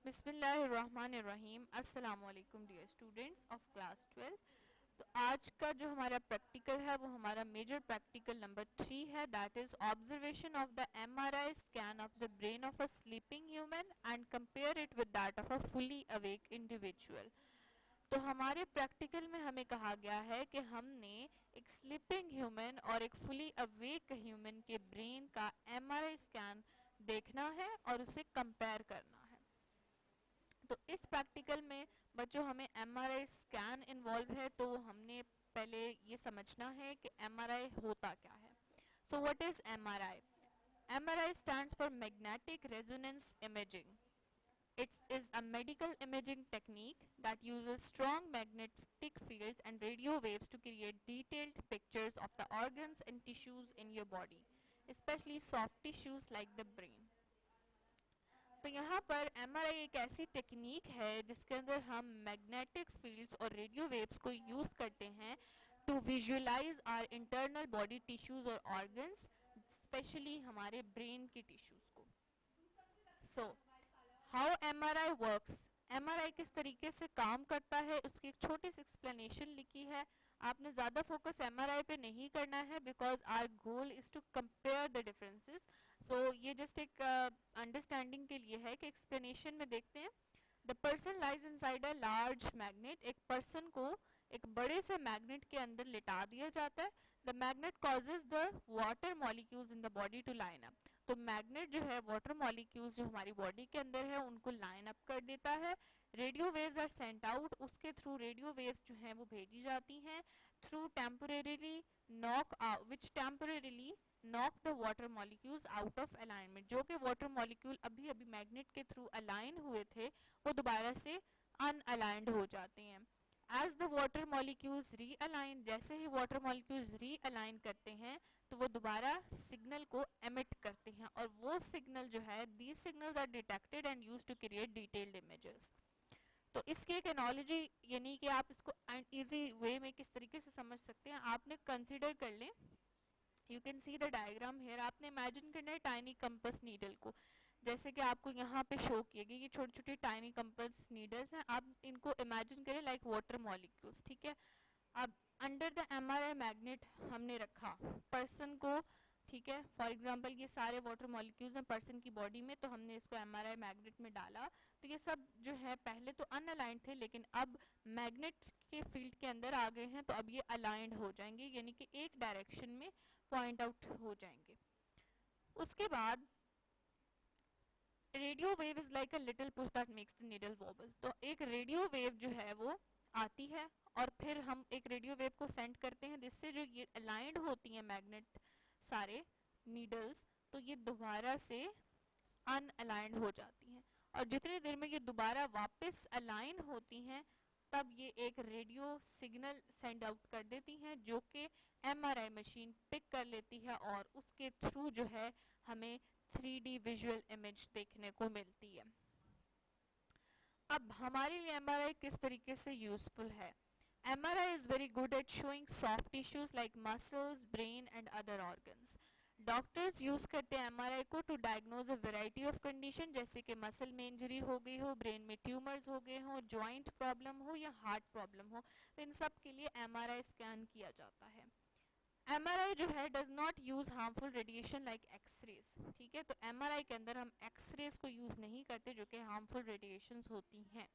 बिस्मिल्लाहिर्रहमानिर्रहीम। अस्सलाम वालेकुम डियर स्टूडेंट्स ऑफ क्लास 12। तो आज का जो हमारा प्रैक्टिकल है वो हमारा मेजर प्रैक्टिकल नंबर 3 है, that is observation of the MRI scan of the brain of a sleeping human and compare it with that of a fully awake individual. तो हमारे प्रैक्टिकल में हमें कहा गया है कि हमने एक स्लीपिंग ह्यूमन और एक फुली अवेक ह्यूमन के ब्रेन का एमआरआई स्कैन देखना है और उसे कंपेयर करना है। तो इस प्रैक्टिकल में बच्चों हमें एमआरआई स्कैन इन्वॉल्व है, तो हमने पहले ये समझना है कि एमआरआई होता क्या है। So what is MRI? MRI stands for magnetic resonance imaging. It is a medical imaging technique that uses strong magnetic fields and radio waves to create detailed pictures of the organs and tissues in your body, especially soft tissues like the brain. तो यहाँ पर MRI एक ऐसी technique है जिसके अंदर हम magnetic fields और रेडियो वेव्स को यूज़ करते हैं to visualize our internal body tissues और ऑर्गन्स, स्पेशली हमारे ब्रेन के टिश्यूज को। So how MRI works, MRI किस तरीके से काम करता है उसकी एक छोटी सी एक्सप्लेनेशन लिखी है। आपने ज़्यादा फोकस एमआरआई पे नहीं करना है because our goal is to compare the differences. So ये जस्ट एक अंडरस्टैंडिंग के लिए है कि एक्सप्लेनेशन में देखते हैं। The person lies inside a large magnet, एक पर्सन को एक बड़े से मैग्नेट के अंदर लिटा दिया जाता है। The magnet causes the water molecules in the body to line up, तो मैग्नेट जो है वाटर मॉलिक्यूल्स जो हमारी बॉडी के अंदर है उनको लाइन अप कर देता है। Radio waves are sent out, उसके थ्रू रेडियो वेव्स जो हैं वो भेजी जाती हैं through temporarily knock which temporarily knock the water molecules out of alignment, जो कि वाटर मॉलिक्यूल अभी अभी मैग्नेट के थ्रू अलाइन हुए थे वो दोबारा से अनअलाइंड हो जाते हैं। As the water molecules realign, जैसे ही वाटर मॉलिक्यूल्स रीअलाइन करते हैं तो वो दोबारा सिग्नल को एमिट करते हैं और वो सिग्नल जो है, these signals are detected and used to create detailed images. तो इसकी एक एनोलॉजी, यानी कि आप इसको इजी वे में किस तरीके से समझ सकते हैं, आपने कंसिडर कर लें। You can see the diagram hair. आपने इमेजिन करना है टाइनी कंपस नीडल को, जैसे कि आपको यहाँ पे शो किए गए ये छोटी छोटी टाइनी कंपस नीडल्स हैं। आप इनको इमेजिन करें लाइक वाटर मॉलिक्यूल्स, ठीक है। अब अंडर द एमआरआई मैग्नेट हमने रखा पर्सन को, ठीक है। फॉर एग्जांपल ये सारे वाटर मॉलिक्यूल्स हैं पर्सन की बॉडी में, तो हमने इसको एमआरआई मैग्नेट में डाला तो ये सब जो है पहले तो अनअलाइंड थे लेकिन अब मैग्नेट के फील्ड के अंदर आ गए हैं तो अब ये अलाइंड हो जाएंगे, यानी कि एक डायरेक्शन में पॉइंट आउट हो जाएंगे। उसके बाद radio wave is like a little push that makes the needle vowel, तो एक रेडियो वेव जो है वो आती है और फिर हम एक रेडियो वेव को सेंड करते हैं जिससे जो ये अलाइंड होती हैं मैग्नेट सारे नीडल्स, तो ये दोबारा से अनअलाइंड हो जाती हैं और जितनी देर में ये दोबारा वापस अलाइन होती हैं तब ये एक रेडियो सिग्नल सेंड आउट कर देती हैं जो कि एमआरआई मशीन पिक कर लेती है और उसके थ्रू जो है हमें 3D विजुअल इमेज देखने को मिलती है। अब हमारे लिए एमआरआई किस तरीके से यूजफुल है? MRI is very good at showing soft tissues like muscles, brain and other organs. Doctors use करते हैं एमआरआई को to diagnose a variety of condition, जैसे कि मसल में इंजरी हो गई हो, ब्रेन में ट्यूमर्स हो गए हो, जॉइंट प्रॉब्लम हो या हार्ट प्रॉब्लम हो, तो इन सब के लिए एमआरआई स्कैन किया जाता है। एमआरआई जो है does not use harmful radiation like x-rays, ठीक है। तो एमआरआई के अंदर हम एक्सरेज को यूज नहीं करते जो कि हार्मफुल रेडिएशंस होती हैं।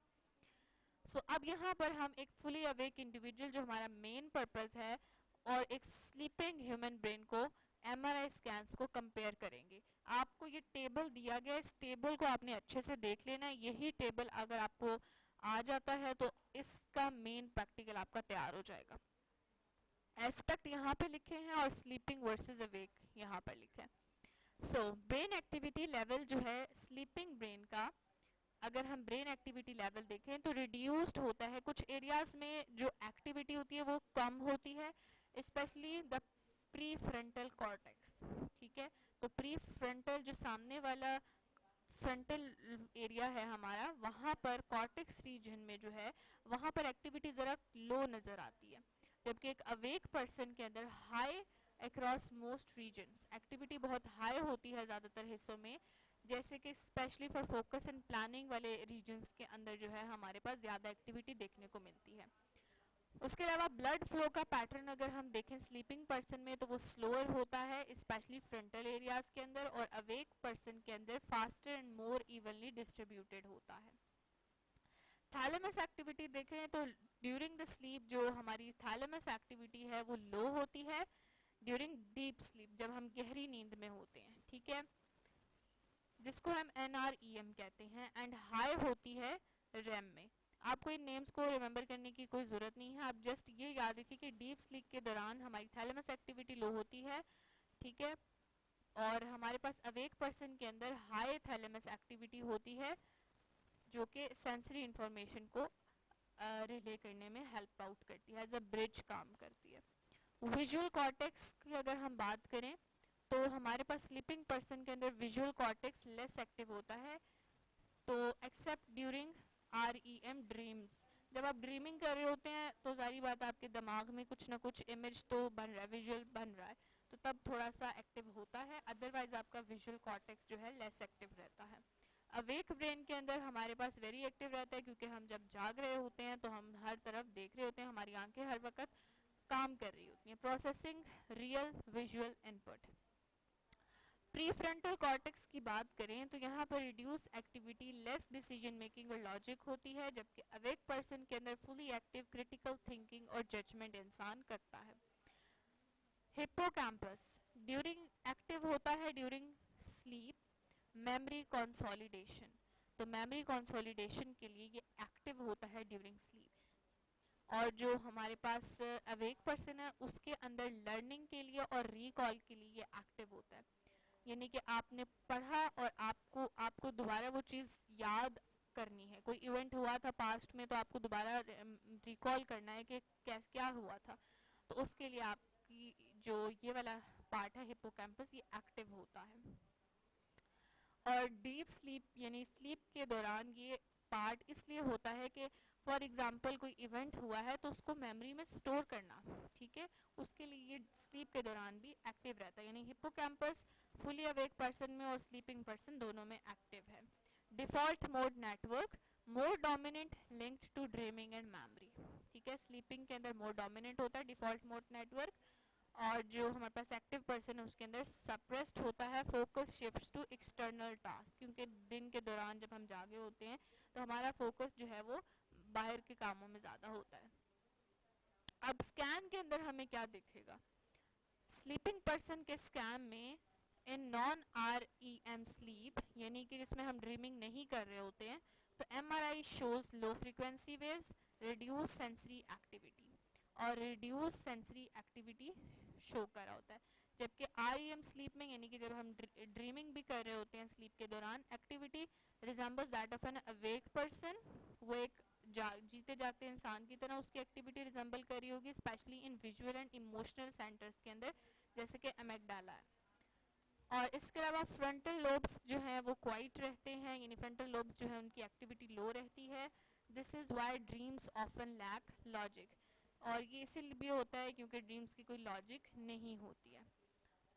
सो अब यहाँ पर हम एक फुली अवेक इंडिविजुअल जो हमारा मेन पर्पस है और एक स्लीपिंग ह्यूमन ब्रेन को एमआरआई स्कैन्स को कंपेयर करेंगे। आपको ये टेबल दिया गया है, इस टेबल को आपने अच्छे से देख लेना है। यही टेबल अगर आपको आ जाता है तो इसका मेन प्रैक्टिकल आपका तैयार हो जाएगा। एस्पेक्ट यहाँ पे लिखे हैं और स्लीपिंग वर्सेस अवेक यहाँ पर लिखा है। सो ब्रेन एक्टिविटी लेवल जो है स्लीपिंग ब्रेन का, अगर हम ब्रेन एक्टिविटी लेवल देखें तो रिड्यूस्ड होता है। कुछ एरियाज में जो एक्टिविटी होती है वो कम होती है, specially the pre frontal cortex, ठीक है। तो प्री फ्रंटल जो सामने वाला फ्रंटल एरिया है हमारा, वहाँ पर कॉर्टेक्स रीजन में जो है वहाँ पर एक्टिविटी ज़रा लो नज़र आती है, जबकि एक अवेक पर्सन के अंदर high across most regions activity बहुत हाई होती है ज़्यादातर हिस्सों में, जैसे कि especially for focus and planning वाले रीजन्स के अंदर जो है हमारे पास ज़्यादा एक्टिविटी देखने को मिलती है। उसके अलावा ब्लड फ्लो का पैटर्न अगर हम देखें स्लीपिंग पर्सन में तो वो स्लोअर होता है, स्पेशली फ्रंटल एरियाज के अंदर, और अवेक पर्सन के अंदर faster and more evenly distributed होता है। थैलेमस एक्टिविटी देखें तो ड्यूरिंग द स्लीप जो हमारी थैलेमस एक्टिविटी है वो लो होती है ड्यूरिंग डीप स्लीप, जब हम गहरी नींद में होते हैं, ठीक है, जिसको हम NREM कहते हैं, एंड हाई होती है REM में। आपको इन नेम्स को रिमेंबर करने की कोई ज़रूरत नहीं है, आप जस्ट ये याद रखिए कि डीप स्लीप के दौरान हमारी थैलेमस एक्टिविटी लो होती है, ठीक है, और हमारे पास अवेक पर्सन के अंदर हाई थैलेमस एक्टिविटी होती है जो कि सेंसरी इंफॉर्मेशन को रिले करने में हेल्प आउट करती है, एज अ ब्रिज काम करती है। विजुअल कॉर्टेक्स की अगर हम बात करें तो हमारे पास स्लीपिंग पर्सन के अंदर विजुअल कॉर्टेक्स लेस एक्टिव होता है, तो एक्सेप्ट ड्यूरिंग REM ड्रीम्स। जब आप ड्रीमिंग कर रहे होते हैं तो सारी बात आपके दिमाग में कुछ ना कुछ इमेज तो बन रहा है, विजुअल बन रहा है, तो तब थोड़ा सा एक्टिव होता है, अदरवाइज आपका विजुअल कॉर्टेक्स जो है लेस एक्टिव रहता है। अवेक ब्रेन के अंदर हमारे पास वेरी एक्टिव रहता है, क्योंकि हम जब जाग रहे होते हैं तो हम हर तरफ देख रहे होते हैं, हमारी आंखें हर वक्त काम कर रही होती हैं, processing real visual input. Prefrontal cortex की बात करें तो यहाँ पर reduce activity, less decision making और लॉजिक होती है, जबकि अवेक पर्सन के अंदर फुली एक्टिव क्रिटिकल थिंकिंग और जजमेंट इंसान करता है। हिप्पोकैम्पस ड्यूरिंग एक्टिव होता है ड्यूरिंग स्लीप मेमोरी कंसोलिडेशन, तो मेमोरी कंसोलिडेशन के लिए ये एक्टिव होता है ड्यूरिंग स्लीप, और जो हमारे पास अवेक पर्सन है उसके अंदर लर्निंग के लिए और रिकॉल के लिए ये एक्टिव होता है, यानी कि आपने पढ़ा और आपको दोबारा वो चीज़ याद करनी है, कोई इवेंट हुआ था पास्ट में तो आपको दोबारा रिकॉल करना है कि क्या हुआ था, तो उसके लिए आपकी जो ये वाला पार्ट है हिप्पोकैम्पस ये एक्टिव होता है। और डीप स्लीप यानी स्लीप के दौरान ये पार्ट इसलिए होता है कि फॉर एग्जांपल कोई इवेंट हुआ है तो उसको मेमोरी में स्टोर करना, ठीक है, उसके लिए ये स्लीप के दौरान भी एक्टिव रहता है, यानी हिप्पोकैम्पस फुली अवेक पर्सन में और स्लीपिंग पर्सन दोनों में एक्टिव है। Default mode network more dominant linked to dreaming and memory, ठीक है, स्लीपिंग के अंदर मोर डोमिनेंट होता है डिफॉल्ट मोड नेटवर्क, और जो हमारे पास एक्टिव पर्सन है उसके अंदर सप्रेस्ड होता है focus shifts to external task, क्योंकि दिन के दौरान जब हम जागे होते हैं तो हमारा फोकस जो है वो बाहर के कामों में ज़्यादा होता है। अब स्कैन के अंदर हमें क्या दिखेगा, स्लीपिंग पर्सन के स्कैन में इन नॉन REM स्लीप, यानी कि जिसमें हम ड्रीमिंग नहीं कर रहे होते हैं, तो MRI shows low frequency waves, reduce sensory activity, और रिड्यूस सेंसरी एक्टिविटी शो करा होता है, जबकि REM स्लीप में यानी कि जब हम ड्रीमिंग भी कर रहे होते हैं स्लीप के दौरान, activity resembles that of an awake person, वो एक जीते जागते इंसान की तरह उसकी एक्टिविटी रिजेंबल कर रही होगी, specially in visual and emotional centres के अंदर, जैसे कि अमेगडाला है। और इसके अलावा फ्रंटल लोब्स जो है वो क्वाइट रहते हैं, यानी फ्रंटल लोब्स जो है उनकी एक्टिविटी लो रहती है, this is why dreams often lack logic, और ये इसलिए भी होता है क्योंकि ड्रीम्स की कोई लॉजिक नहीं होती है।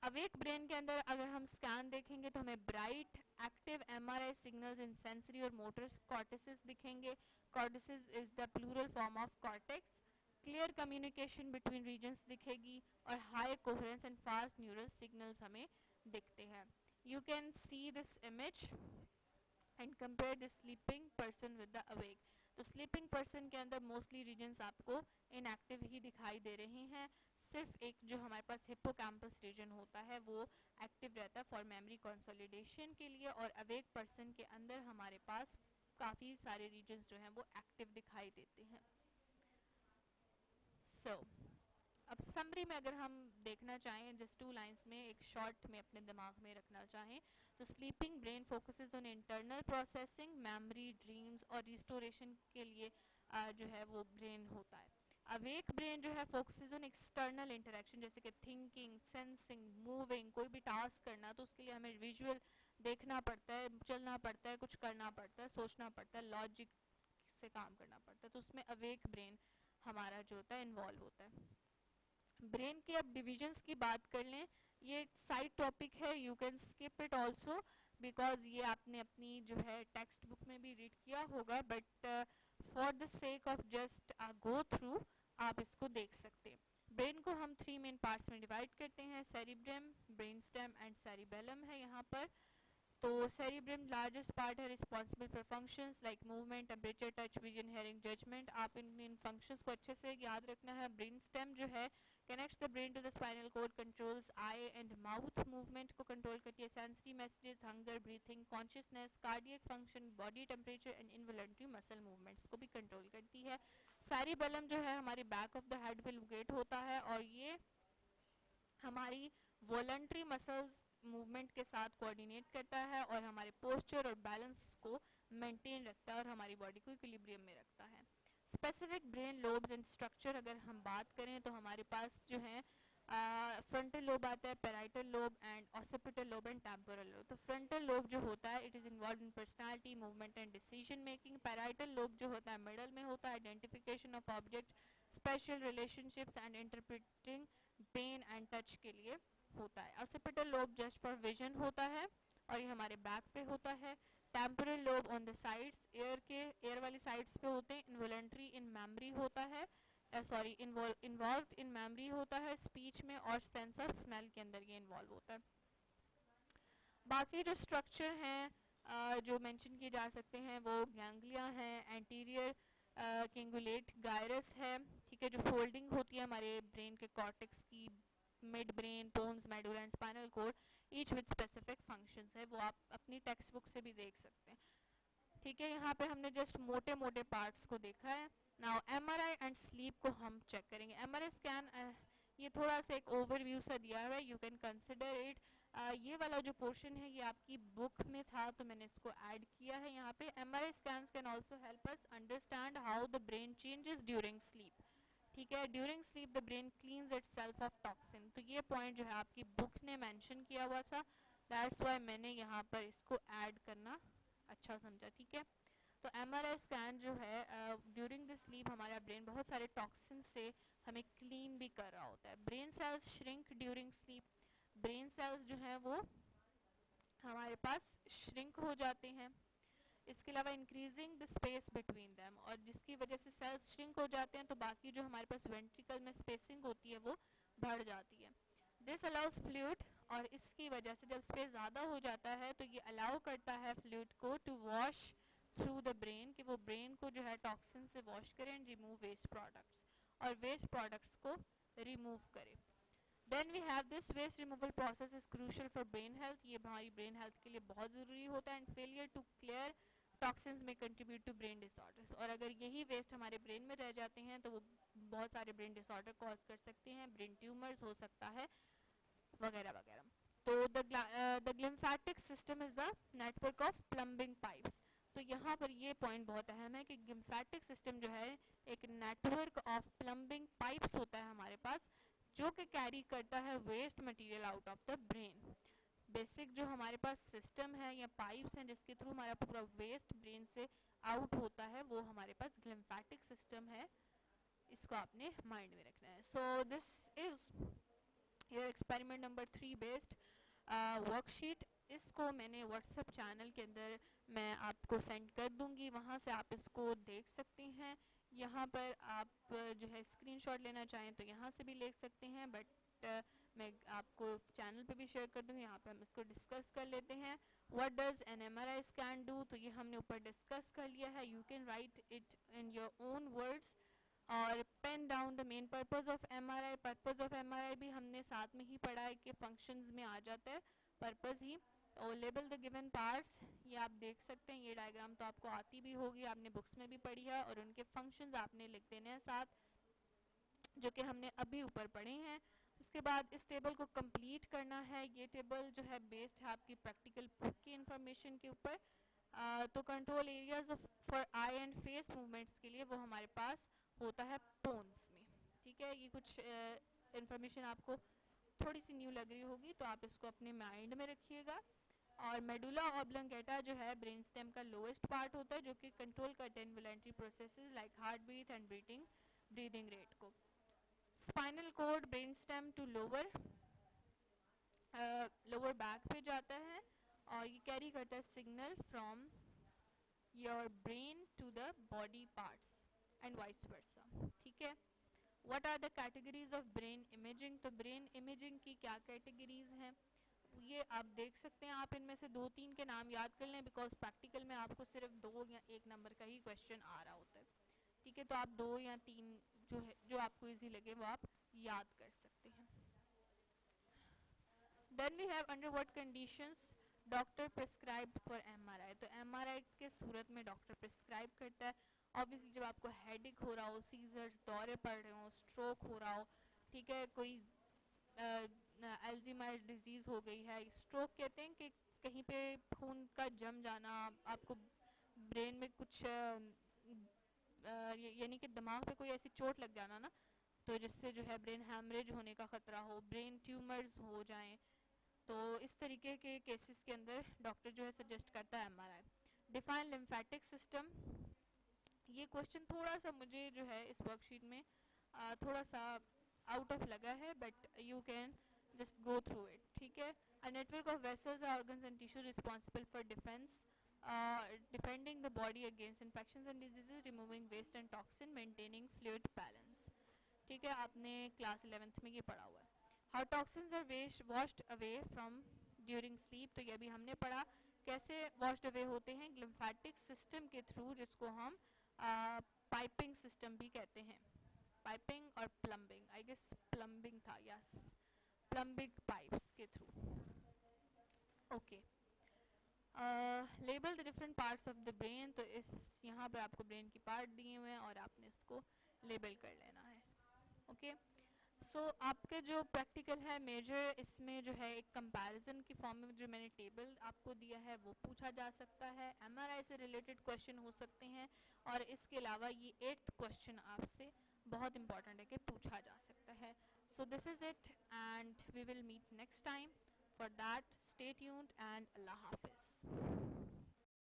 अवेक ब्रेन के अंदर अगर हम स्कैन देखेंगे तो हमें bright active MRI signals in sensory और मोटर कॉर्टेक्स दिखेंगे, cortex is the plural form of cortex, clear communication between regions दिखेगी, और high coherence and fast neural signals हमें दिखते हैं। You can see this image and compare the sleeping person with the awake, तो sleeping person के अंदर mostly regions आपको inactive ही दिखाई दे रहे हैं, सिर्फ एक जो हमारे पास हिप्पोकैम्पस रीजन होता है वो एक्टिव रहता है फॉर मेमोरी कंसोलिडेशन के लिए, और अवेक पर्सन के अंदर हमारे पास काफ़ी सारे रीजन्स जो हैं वो एक्टिव दिखाई देते हैं। अब समरी में अगर हम देखना चाहें जस्ट 2 लाइंस में एक शॉर्ट में अपने दिमाग में रखना चाहें तो sleeping brain focuses on internal processing, memory, dreams और रिस्टोरेशन के लिए जो है वो ब्रेन होता है। अवेक ब्रेन जो है फोकसेस ऑन एक्सटर्नल इंटरेक्शन, जैसे कि थिंकिंग, सेंसिंग, मूविंग, कोई भी टास्क करना तो उसके लिए हमें विजुअल देखना पड़ता है, चलना पड़ता है, कुछ करना पड़ता है, सोचना पड़ता है, लॉजिक से काम करना पड़ता है, तो उसमें अवेक ब्रेन हमारा जो होता है इन्वॉल्व होता है। ब्रेन के अब डिविजन्स की बात कर लें, ये साइड टॉपिक है, you can skip it also, because ये आपने अपनी जो है टेक्स्ट बुक में भी रीड किया होगा, but for the sake of just go through आप इसको देख सकते हैं। ब्रेन को हम 3 मेन पार्ट्स में डिवाइड करते हैं, cerebrum, brain stem and cerebellum है यहाँ पर। तो सेरिब्रम लार्जेस्ट पार्ट है, responsible for functions like movement, temperature, touch, vision, hearing, judgment. आप इन फंक्शंस को अच्छे से याद रखना है। ब्रेन स्टेम जो है connects the brain to the spinal cord, controls eye and mouth movement को कंट्रोल करती है, sensory messages, hunger, breathing, consciousness, cardiac function, body temperature and involuntary muscle movements को भी कंट्रोल करती है। सेरिबेलम जो है हमारे बैक ऑफ द हेड पे लोकेट होता है और ये हमारी वॉलंटरी मसल्स मूवमेंट के साथ कोऑर्डिनेट करता है और हमारे पोस्चर और बैलेंस को मेंटेन रखता है और हमारी बॉडी को इक्विलिब्रियम में रखता है। Specific brain lobes and structure अगर हम बात करें तो हमारे पास जो है फ्रंटल लोब आता है, parietal lobe and occipital lobe and temporal lobe. तो फ्रंटल लोब जो होता है it is involve in personality, movement and decision making. Parietal lobe जो होता है मिडल में होता है, identification of object, spatial relationships and interpreting pain and touch के लिए होता है। Occipital lobe just for vision होता है और ये हमारे बैक पे होता है। Temporal lobe on the sides, air वाली साइड्स पे होते हैं। इन्वॉलंटरी इन मेमोरी होता है, सॉरी इन्वॉल्व इन मेमोरी होता है, स्पीच में और सेंस ऑफ स्मेल के अंदर ये इन्वॉल्व होता है। बाकी जो स्ट्रक्चर हैं जो मेंशन किए जा सकते हैं वो गैंग्लिया हैं, एंटीरियर किंगुलेट गायरस है, ठीक है, जो फोल्डिंग होती है हमारे ब्रेन के कॉर्टेक्स की, mid brain, pons, medulla and spinal cord, each with specific functions है, वो आप अपनी टेक्स्ट बुक से भी देख सकते हैं। ठीक है, यहाँ पे हमने जस्ट मोटे मोटे पार्ट्स को देखा है। नाउ एमआरआई एंड स्लीप को हम चेक करेंगे। एमआरआई स्कैन ये थोड़ा सा एक ओवरव्यू सा दिया हुआ है, यू कैन कंसिडर इट। ये वाला जो पोर्शन है ये आपकी बुक में था तो मैंने इसको ऐड किया है यहाँ पे। MRI scans can also help us understand how the brain changes during sleep. ठीक है, during sleep the brain cleans itself of toxin. तो ये पॉइंट जो है आपकी बुक ने मेंशन किया हुआ था, दैट्स व्हाई मैंने यहाँ पर इसको ऐड करना अच्छा समझा। ठीक है, तो एमआरआई स्कैन जो है ड्यूरिंग द स्लीप हमारा ब्रेन बहुत सारे टॉक्सिन से हमें क्लीन भी कर रहा होता है। Brain cells shrink during sleep, brain cells जो है वो हमारे पास श्रिंक हो जाते हैं। इसके अलावा increasing the space between them, और जिसकी वजह से सेल्स श्रिंक हो जाते हैं तो बाकी जो हमारे पास वेंट्रिकल में स्पेसिंग होती है वो बढ़ जाती है। दिस अलाउज फ्लूइड, और इसकी वजह से जब स्पेस ज़्यादा हो जाता है तो ये अलाउ करता है फ्लूइड को to wash through the brain, कि वो ब्रेन को जो है टॉक्सिन से वॉश करें एंड रिमूव वेस्ट प्रोडक्ट्स, और वेस्ट प्रोडक्ट्स को रिमूव करें। Then we have this waste removal process is crucial for brain health, ये हमारी ब्रेन हेल्थ के लिए बहुत ज़रूरी होता है। And failure to clear toxins में कंट्रीब्यूट टू ब्रेन डिसऑर्डर्स, और अगर यही वेस्ट हमारे ब्रेन में रह जाते हैं तो वो बहुत सारे ब्रेन डिसऑर्डर कॉज कर सकते हैं, ब्रेन ट्यूमर्स हो सकता है वगैरह वगैरह। तो the lymphatic system is the network of plumbing pipes. तो यहाँ पर ये पॉइंट बहुत अहम है कि लिम्फेटिक सिस्टम जो है एक नेटवर्क ऑफ प्लम्बिंग पाइप्स होता है हमारे पास, जो कि कैरी करता है waste material out of the brain. Basic जो हमारे पास सिस्टम है या पाइप्स हैं जिसके थ्रू हमारा पूरा वेस्ट ब्रेन से आउट होता है वो हमारे पास लिम्फेटिक सिस्टम है, इसको आपने माइंड में रखना है। So this is your experiment number 3 based worksheet. इसको मैंने व्हाट्सएप चैनल के अंदर मैं आपको सेंड कर दूंगी, वहाँ से आप इसको देख सकते हैं। यहाँ पर आप जो है स्क्रीनशॉट लेना चाहें तो यहाँ से भी ले सकते हैं, बट मैं आपको चैनल पे भी शेयर कर दूंगी, यहाँ पे हम इसको डिस्कस कर लेते हैं। What does an MRI scan do, तो ये हमने ऊपर डिस्कस कर लिया है। You can write it in your own words और pen down the main purpose of MRI. Purpose of MRI भी हमने साथ में ही पढ़ा है कि फंक्शंस में आ जाता है पर्पस ही। और लेबल द गिवन पार्ट्स, ये आप देख सकते हैं, ये डायग्राम तो आपको आती भी होगी, आपने बुक्स में भी पढ़ी है, और उनके फंक्शंस आपने लिख देने हैं साथ, जो कि हमने अभी ऊपर पढ़े हैं। उसके बाद इस टेबल को कंप्लीट करना है। ये टेबल जो है बेस्ड है आपकी प्रैक्टिकल बुक की इंफॉर्मेशन के ऊपर। तो control areas for I and face movements के लिए वो हमारे पास होता है पोन्स में। ठीक है, ये कुछ इंफॉर्मेशन आपको थोड़ी सी न्यू लग रही होगी तो आप इसको अपने माइंड में रखिएगा। और मेडुला ऑब्लंगेटा जो है ब्रेन स्टेम का लोएस्ट पार्ट होता है, जो कि कंट्रोल करता है involuntary processes like heart beat and breathing rate को। Spinal cord brain stem to lower back पे जाता है, और ये कैरी करता है signal from your brain to the body parts and vice versa, ठीक है। What are the categories of brain imaging, तो ब्रेन इमेजिंग की क्या कैटेगरीज हैं ये आप देख सकते हैं। आप इनमें से 2-3 के नाम याद कर लें, बिकॉज प्रैक्टिकल में आपको सिर्फ 2 या 1 नंबर का ही क्वेश्चन आ रहा होता है, ठीक है। तो आप 2 या 3 जो आपको इजी लगे वो आप याद कर सकते हैं। Then we have under what conditions doctor prescribe for MRI, तो एमआरआई के सूरत में डॉक्टर प्रिस्क्राइब करता है। ऑब्वियसली जब आपको हेडेक हो रहा हो, सीजर्स दौरे पड़ रहे हो, स्ट्रोक हो रहा हो, ठीक है, कोई अल्जीमाइर डिजीज़ हो गई है। स्ट्रोक कहते हैं कि कहीं पे खून का जम जाना, आपको ब्रेन में कुछ यानी कि दिमाग पे कोई ऐसी चोट लग जाना ना, तो जिससे जो है ब्रेन हैमरेज होने का ख़तरा हो, ब्रेन ट्यूमर्स हो जाएं, तो इस तरीके के केसेस के अंदर डॉक्टर जो है सजेस्ट करता है एमआरआई। डिफाइन लिम्फेटिक सिस्टम, ये क्वेश्चन थोड़ा सा मुझे जो है इस वर्कशीट में थोड़ा सा आउट ऑफ लगा है, but you can just go through it, ठीक है। A network of vessels organs and tissue responsible for defence defending the body against infections and diseases, removing waste and toxin, maintaining fluid balance, ठीक है। आपने class 11th में ये पढ़ा हुआ है। How toxins are washed away from during sleep, तो ये भी हमने पढ़ा कैसे वॉश्ड अवे होते हैं, लिम्फेटिक सिस्टम के थ्रू, जिसको हम पाइपिंग सिस्टम भी कहते हैं। पाइपिंग और प्लम्बिंग, आई गेस प्लम्बिंग था, यस, प्लम्बिंग पाइप्स के through, okay. Label the different parts of the brain, तो इस यहाँ पर आपको ब्रेन की पार्ट दिए हुए हैं और आपने इसको लेबल कर लेना है, ओके। सो आपके जो प्रैक्टिकल है मेजर, इसमें जो है एक कंपैरिजन की फॉर्म में जो मैंने टेबल आपको दिया है वो पूछा जा सकता है, एमआरआई से रिलेटेड क्वेश्चन हो सकते हैं, और इसके अलावा ये 8th क्वेश्चन आपसे बहुत इंपॉर्टेंट है कि पूछा जा सकता है। So this is it and we will meet next time, for that stay tuned and Allah हाफिज़।